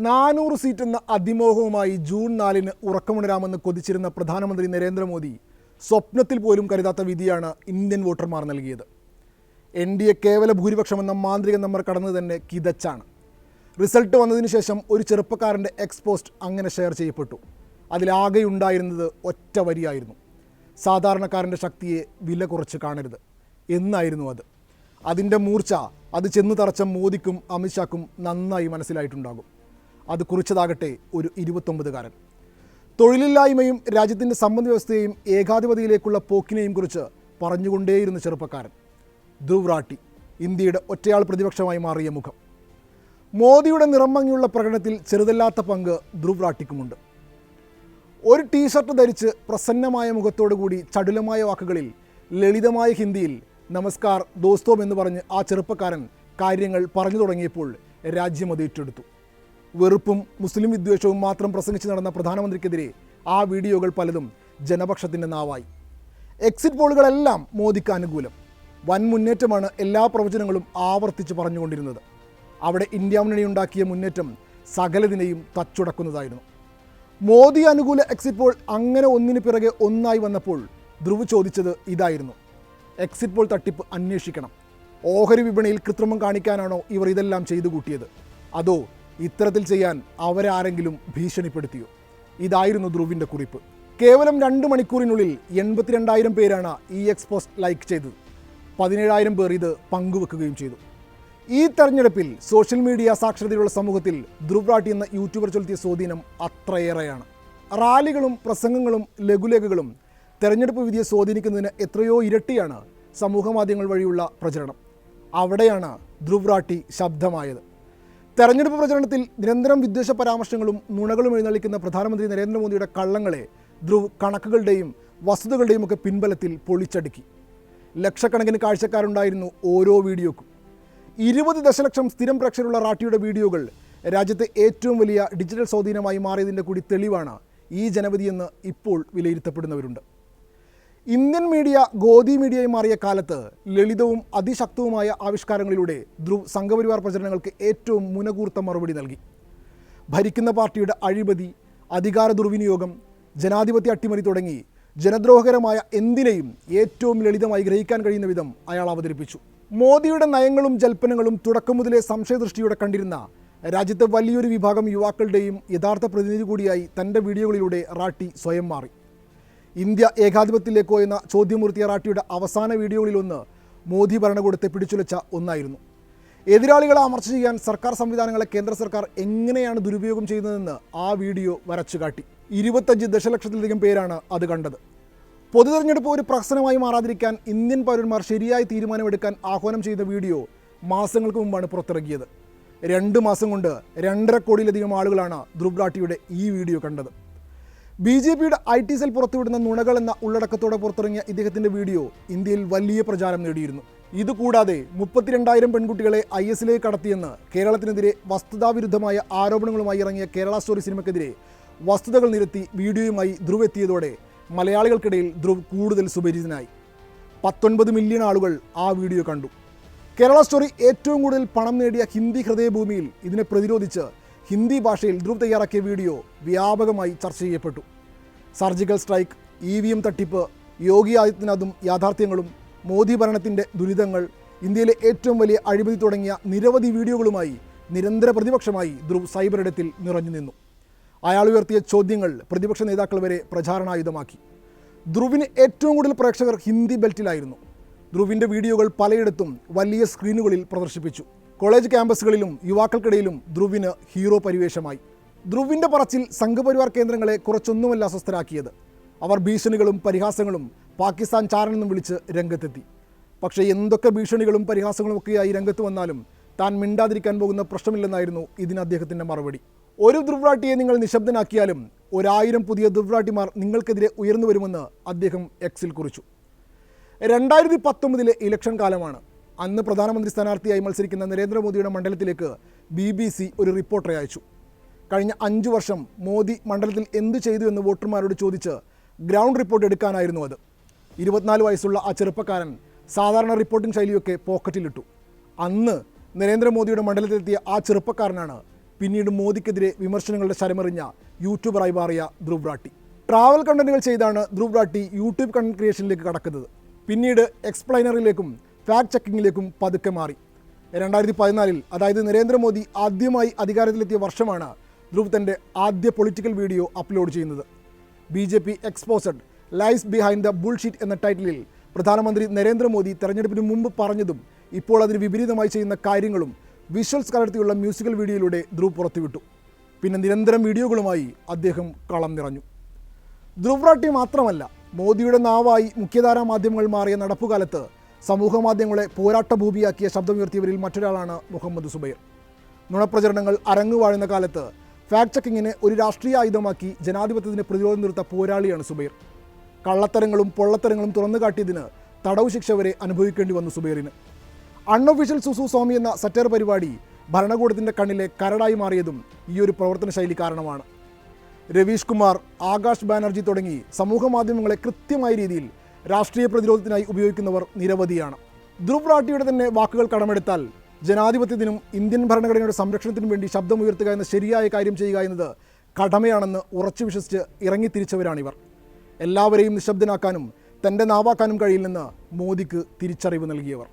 400 seat എന്ന അതിമോഹവുമായി June 4-ന് ഉറക്കമുണരാമെന്ന് കൊതിച്ചിരുന്ന പ്രധാനമന്ത്രി നരേന്ദ്രമോദി സ്വപ്നത്തിൽ പോലും കരുതാത്ത വിധിയാണ് ഇന്ത്യൻ വോട്ടർമാർ നൽകിയത്. NDA കേവല ഭൂരിപക്ഷമെന്ന മാന്ത്രിക നമ്പർ കടന്നു തന്നെ കിതച്ചാണ്. റിസൾട്ട് വന്നതിന് ശേഷം ഒരു ചെറുപ്പക്കാരൻ്റെ എക്സ്പോസ്റ്റ് അങ്ങനെ ഷെയർ ചെയ്യപ്പെട്ടു. അതിലാകെയുണ്ടായിരുന്നത് ഒറ്റ വരിയായിരുന്നു: സാധാരണക്കാരൻ്റെ ശക്തിയെ വില കുറച്ച് കാണരുത് എന്നായിരുന്നു അത്. അതിൻ്റെ മൂർച്ച അത് ചെന്നു തറച്ച മോദിക്കും അമിത്ഷാക്കും നന്നായി മനസ്സിലായിട്ടുണ്ടാകും. അത് കുറിച്ചതാകട്ടെ ഒരു 29കാരൻ. തൊഴിലില്ലായ്മയും രാജ്യത്തിൻ്റെ സമ്പദ് വ്യവസ്ഥയെയും ഏകാധിപതിയിലേക്കുള്ള പോക്കിനെയും കുറിച്ച് പറഞ്ഞുകൊണ്ടേയിരുന്ന ചെറുപ്പക്കാരൻ ധ്രുവ് റാട്ടി, ഇന്ത്യയുടെ ഒറ്റയാൾ പ്രതിപക്ഷമായി മാറിയ മുഖം. മോദിയുടെ നിറം ഭംഗിയുള്ള പ്രകടനത്തിൽ ചെറുതല്ലാത്ത പങ്ക് ധ്രുവ് റാട്ടിക്കുമുണ്ട്. ഒരു ടീഷർട്ട് ധരിച്ച് പ്രസന്നമായ മുഖത്തോടു കൂടി ചടുലമായ വാക്കുകളിൽ ലളിതമായ ഹിന്ദിയിൽ നമസ്കാർ ദോസ്തോം എന്ന് പറഞ്ഞ് ആ ചെറുപ്പക്കാരൻ കാര്യങ്ങൾ പറഞ്ഞു തുടങ്ങിയപ്പോൾ രാജ്യം അത് ഏറ്റെടുത്തു. വെറുപ്പും മുസ്ലിം വിദ്വേഷവും മാത്രം പ്രസംഗിച്ച് നടന്ന പ്രധാനമന്ത്രിക്കെതിരെ ആ വീഡിയോകൾ പലതും ജനപക്ഷത്തിൻ്റെ നാവായി. എക്സിറ്റ് പോളുകളെല്ലാം മോദിക്ക് അനുകൂലം. വൻ മുന്നേറ്റമാണ് എല്ലാ പ്രവചനങ്ങളും ആവർത്തിച്ച് പറഞ്ഞുകൊണ്ടിരുന്നത്. അവിടെ ഇന്ത്യ മുന്നണി ഉണ്ടാക്കിയ മുന്നേറ്റം സകലതിനെയും തച്ചുടക്കുന്നതായിരുന്നു. മോദി അനുകൂല എക്സിറ്റ് പോൾ അങ്ങനെ ഒന്നിന് പിറകെ ഒന്നായി വന്നപ്പോൾ ധ്രുവ് ചോദിച്ചത് ഇതായിരുന്നു: എക്സിറ്റ് പോൾ തട്ടിപ്പ് അന്വേഷിക്കണം. ഓഹരി വിപണിയിൽ കൃത്രിമം കാണിക്കാനാണോ ഇവർ ഇതെല്ലാം ചെയ്തു കൂട്ടിയത്? അതോ ഇത്തരത്തിൽ ചെയ്യാൻ അവരാരെങ്കിലും ഭീഷണിപ്പെടുത്തിയോ? ഇതായിരുന്നു ധ്രുവിൻ്റെ കുറിപ്പ്. കേവലം 2 മണിക്കൂറിനുള്ളിൽ 82,000 പേരാണ് ഈ എക്സ്പോസ്റ്റ് ലൈക്ക് ചെയ്തത്. 17,000 പേർ ഇത് പങ്കുവെക്കുകയും ചെയ്തു. ഈ തെരഞ്ഞെടുപ്പിൽ സോഷ്യൽ മീഡിയ സാക്ഷരതയുള്ള സമൂഹത്തിൽ ധ്രുവ് റാട്ടി എന്ന യൂട്യൂബർ ചെലുത്തിയ സ്വാധീനം അത്രയേറെയാണ്. റാലികളും പ്രസംഗങ്ങളും ലഘുലേഖകളും തെരഞ്ഞെടുപ്പ് വിധിയെ സ്വാധീനിക്കുന്നതിന് എത്രയോ ഇരട്ടിയാണ് സമൂഹ മാധ്യമങ്ങൾ വഴിയുള്ള പ്രചരണം. അവിടെയാണ് ധ്രുവ് റാട്ടി ശബ്ദമായത്. തെരഞ്ഞെടുപ്പ് പ്രചരണത്തിൽ നിരന്തരം വിദ്വേഷ പരാമർശങ്ങളും നുണകളും എഴുന്നള്ളിക്കുന്ന പ്രധാനമന്ത്രി നരേന്ദ്രമോദിയുടെ കള്ളങ്ങളെ ധ്രുവ് കണക്കുകളുടെയും വസ്തുതകളുടെയും ഒക്കെ പിൻബലത്തിൽ പൊളിച്ചടുക്കി. ലക്ഷക്കണക്കിന് കാഴ്ചക്കാരുണ്ടായിരുന്നു ഓരോ വീഡിയോക്കും. 20 ദശലക്ഷം സ്ഥിരം പ്രേക്ഷകരുള്ള റാട്ടിയുടെ വീഡിയോകൾ രാജ്യത്തെ ഏറ്റവും വലിയ ഡിജിറ്റൽ സ്വാധീനമായി മാറിയതിൻ്റെ കൂടി തെളിവാണ് ഈ ജനവിധിയെന്ന് ഇപ്പോൾ വിലയിരുത്തപ്പെടുന്നവരുണ്ട്. ഇന്ത്യൻ മീഡിയ ഗോദി മീഡിയയായി മാറിയ കാലത്ത് ലളിതവും അതിശക്തവുമായ ആവിഷ്കാരങ്ങളിലൂടെ ധ്രുവ് സംഘപരിവാർ പ്രചരണങ്ങൾക്ക് ഏറ്റവും മുനകൂർത്ത മറുപടി നൽകി. ഭരിക്കുന്ന പാർട്ടിയുടെ അഴിമതി, അധികാര ദുർവിനിയോഗം, ജനാധിപത്യ അട്ടിമറി തുടങ്ങി ജനദ്രോഹകരമായ എന്തിനേയും ഏറ്റവും ലളിതമായി ഗ്രഹിക്കാൻ കഴിയുന്ന വിധം അയാൾ അവതരിപ്പിച്ചു. മോദിയുടെ നയങ്ങളും ജൽപ്പനങ്ങളും തുടക്കം മുതലേ സംശയദൃഷ്ടിയോടെ കണ്ടിരുന്ന രാജ്യത്തെ വലിയൊരു വിഭാഗം യുവാക്കളുടെയും യഥാർത്ഥ പ്രതിനിധി കൂടിയായി തൻ്റെ വീഡിയോകളിലൂടെ റാട്ടി സ്വയം മാറി. ഇന്ത്യ ഏകാധിപത്യത്തിലേക്കോ എന്ന ചോദ്യമുയർത്തിയ റാട്ടിയുടെ അവസാന വീഡിയോകളിലൊന്ന് മോദി ഭരണകൂടത്തെ പിടിച്ചുലച്ച ഒന്നായിരുന്നു. എതിരാളികളെ അമർച്ച ചെയ്യാൻ സർക്കാർ സംവിധാനങ്ങളെ കേന്ദ്ര സർക്കാർ എങ്ങനെയാണ് ദുരുപയോഗം ചെയ്യുന്നതെന്ന് ആ വീഡിയോ വരച്ചു കാട്ടി. 25 ദശലക്ഷത്തിലധികം പേരാണ് അത് കണ്ടത്. പൊതു തെരഞ്ഞെടുപ്പ് ഒരു പ്രഹസനമായി മാറാതിരിക്കാൻ ഇന്ത്യൻ പൗരന്മാർ ശരിയായ തീരുമാനമെടുക്കാൻ ആഹ്വാനം ചെയ്ത വീഡിയോ മാസങ്ങൾക്ക് മുമ്പാണ് പുറത്തിറക്കിയത്. 2 മാസം കൊണ്ട് 2.5 കോടിയിലധികം ആളുകളാണ് ധ്രുവ് റാട്ടിയുടെ ഈ വീഡിയോ കണ്ടത്. BJPയുടെ IT സെൽ പുറത്തുവിടുന്ന നുണകൾ എന്ന ഉള്ളടക്കത്തോടെ പുറത്തിറങ്ങിയ ഇദ്ദേഹത്തിൻ്റെ വീഡിയോ ഇന്ത്യയിൽ വലിയ പ്രചാരം നേടിയിരുന്നു. ഇതുകൂടാതെ 32,000 പെൺകുട്ടികളെ IS-ലേക്ക് കടത്തിയെന്ന് കേരളത്തിനെതിരെ വസ്തുതാവിരുദ്ധമായ ആരോപണങ്ങളുമായി ഇറങ്ങിയ കേരള സ്റ്റോറി സിനിമയ്ക്കെതിരെ വസ്തുതകൾ നിരത്തി വീഡിയോയുമായി ധ്രുവ് എത്തിയതോടെ മലയാളികൾക്കിടയിൽ ധ്രുവ് കൂടുതൽ സുപരിചിതനായി. 19 മില്യൺ ആളുകൾ ആ വീഡിയോ കണ്ടു. കേരള സ്റ്റോറി ഏറ്റവും കൂടുതൽ പണം നേടിയ ഹിന്ദി ഹൃദയഭൂമിയിൽ ഇതിനെ പ്രതിരോധിച്ച് ഹിന്ദി ഭാഷയിൽ ധ്രുവ് തയ്യാറാക്കിയ വീഡിയോ വ്യാപകമായി ചർച്ച ചെയ്യപ്പെട്ടു. സർജിക്കൽ സ്ട്രൈക്ക്, EVM തട്ടിപ്പ്, യോഗി ആദിത്യനാഥും യാഥാർത്ഥ്യങ്ങളും, മോദി ഭരണത്തിൻ്റെ ദുരിതങ്ങൾ, ഇന്ത്യയിലെ ഏറ്റവും വലിയ അഴിമതി തുടങ്ങിയ നിരവധി വീഡിയോകളുമായി നിരന്തര പ്രതിപക്ഷമായി ധ്രുവ് സൈബറിടത്തിൽ നിറഞ്ഞു നിന്നു. അയാൾ ഉയർത്തിയ ചോദ്യങ്ങൾ പ്രതിപക്ഷ നേതാക്കൾ വരെ പ്രചാരണായുധമാക്കി. ധ്രുവിന് ഏറ്റവും കൂടുതൽ പ്രേക്ഷകർ ഹിന്ദി ബെൽറ്റിലായിരുന്നു. ധ്രുവിൻ്റെ വീഡിയോകൾ പലയിടത്തും വലിയ സ്ക്രീനുകളിൽ പ്രദർശിപ്പിച്ചു. College ക്യാമ്പസുകളിലും യുവാക്കൾക്കിടയിലും ധ്രുവിന് hero പരിവേഷമായി. ധ്രുവിൻ്റെ പറച്ചിൽ സംഘപരിവാർ കേന്ദ്രങ്ങളെ കുറച്ചൊന്നുമല്ല അസ്വസ്ഥരാക്കിയത്. അവർ ഭീഷണികളും പരിഹാസങ്ങളും പാകിസ്ഥാൻ ചാരനെന്നും വിളിച്ച് രംഗത്തെത്തി. പക്ഷേ എന്തൊക്കെ ഭീഷണികളും പരിഹാസങ്ങളും ഒക്കെയായി രംഗത്ത് വന്നാലും താൻ മിണ്ടാതിരിക്കാൻ പോകുന്ന പ്രശ്നമില്ലെന്നായിരുന്നു ഇതിന് അദ്ദേഹത്തിൻ്റെ മറുപടി. ഒരു ധ്രുവ് റാട്ടിയെ നിങ്ങൾ നിശബ്ദനാക്കിയാലും 1000 പുതിയ ധ്രുവ് റാട്ടിമാർ നിങ്ങൾക്കെതിരെ ഉയർന്നു വരുമെന്ന് അദ്ദേഹം എക്സിൽ കുറിച്ചു. 2019 ഇലക്ഷൻ കാലമാണ്. അന്ന് പ്രധാനമന്ത്രി സ്ഥാനാർത്ഥിയായി മത്സരിക്കുന്ന നരേന്ദ്രമോദിയുടെ മണ്ഡലത്തിലേക്ക് BBC ഒരു റിപ്പോർട്ടറെ അയച്ചു. കഴിഞ്ഞ 5 വർഷം മോദി മണ്ഡലത്തിൽ എന്തു ചെയ്തു എന്ന് വോട്ടർമാരോട് ചോദിച്ച് ഗ്രൗണ്ട് റിപ്പോർട്ട് എടുക്കാനായിരുന്നു അത്. 24 വയസ്സുള്ള ആ ചെറുപ്പക്കാരൻ സാധാരണ റിപ്പോർട്ടിംഗ് ശൈലിയൊക്കെ പോക്കറ്റിലിട്ടു. അന്ന് നരേന്ദ്രമോദിയുടെ മണ്ഡലത്തിലെത്തിയ ആ ചെറുപ്പക്കാരനാണ് പിന്നീട് മോദിക്കെതിരെ വിമർശനങ്ങളുടെ ശരമെറിഞ്ഞ യൂട്യൂബറായി മാറിയ ധ്രുവ് റാട്ടി. ട്രാവൽ കണ്ടന്റുകൾ ചെയ്താണ് ധ്രുവ് റാട്ടി യൂട്യൂബ് കണ്ടന്റ് ക്രിയേഷനിലേക്ക് കടക്കുന്നത്. പിന്നീട് എക്സ്പ്ലൈനറിലേക്കും ഫാക്ട് ചെക്കിങ്ങിലേക്കും പതുക്കെ മാറി. 2014 അതായത് നരേന്ദ്രമോദി ആദ്യമായി അധികാരത്തിലെത്തിയ വർഷമാണ് ധ്രുവ് തൻ്റെ ആദ്യ പൊളിറ്റിക്കൽ വീഡിയോ അപ്ലോഡ് ചെയ്യുന്നത്. BJP എക്സ്പോസഡ് ലൈസ് ബിഹൈൻഡ് ദ ബുൾഷീറ്റ് എന്ന ടൈറ്റിലിൽ പ്രധാനമന്ത്രി നരേന്ദ്രമോദി തെരഞ്ഞെടുപ്പിന് മുമ്പ് പറഞ്ഞതും ഇപ്പോൾ അതിന് വിപരീതമായി ചെയ്യുന്ന കാര്യങ്ങളും വിഷ്വൽസ് കലർത്തിയുള്ള മ്യൂസിക്കൽ വീഡിയോയിലൂടെ ധ്രുവ് പുറത്തുവിട്ടു. പിന്നെ നിരന്തരം വീഡിയോകളുമായി അദ്ദേഹം കളം നിറഞ്ഞു. ധ്രുവ് റാട്ടി മാത്രമല്ല, മോദിയുടെ നാവായി മുഖ്യധാരാ മാധ്യമങ്ങൾ മാറിയ നടപ്പുകാലത്ത് സമൂഹ മാധ്യമങ്ങളെ പോരാട്ട ഭൂമിയാക്കിയ ശബ്ദമുയർത്തിയവരിൽ മറ്റൊരാളാണ് മുഹമ്മദ് സുബൈർ. നുണപ്രചരണങ്ങൾ അരങ്ങുവാഴുന്ന കാലത്ത് ഫാക്ട് ചെക്കിങ്ങിനെ ഒരു രാഷ്ട്രീയ ആയുധമാക്കി ജനാധിപത്യത്തിന് പ്രതിരോധം നിർത്ത പോരാളിയാണ് സുബൈർ. കള്ളത്തരങ്ങളും പൊള്ളത്തരങ്ങളും തുറന്നു കാട്ടിയതിന് തടവ് ശിക്ഷ വരെ അനുഭവിക്കേണ്ടി വന്നു സുബൈറിന്. അൺഒഫീഷ്യൽ സുസു സ്വാമി എന്ന സറ്റയർ പരിപാടി ഭരണകൂടത്തിൻ്റെ കണ്ണിലെ കരടായി മാറിയതും ഈ ഒരു പ്രവർത്തന ശൈലി കാരണമാണ്. രവീഷ് കുമാർ, ആകാശ് ബാനർജി തുടങ്ങി സമൂഹ മാധ്യമങ്ങളെ കൃത്യമായ രീതിയിൽ രാഷ്ട്രീയ പ്രതിരോധത്തിനായി ഉപയോഗിക്കുന്നവർ നിരവധിയാണ്. ധ്രുവ് റാട്ടിയുടെ തന്നെ വാക്കുകൾ കടമെടുത്താൽ ജനാധിപത്യത്തിനും ഇന്ത്യൻ ഭരണഘടനയുടെ സംരക്ഷണത്തിനും വേണ്ടി ശബ്ദമുയർത്തുക എന്ന ശരിയായ കാര്യം ചെയ്യുക എന്നത് കടമയാണെന്ന് ഉറച്ചു വിശ്വസിച്ച് ഇറങ്ങിത്തിരിച്ചവരാണിവർ. എല്ലാവരെയും നിശബ്ദനാക്കാനും തൻ്റെ നാവാക്കാനും കഴിയില്ലെന്ന് മോദിക്ക് തിരിച്ചറിവ് നൽകിയവർ.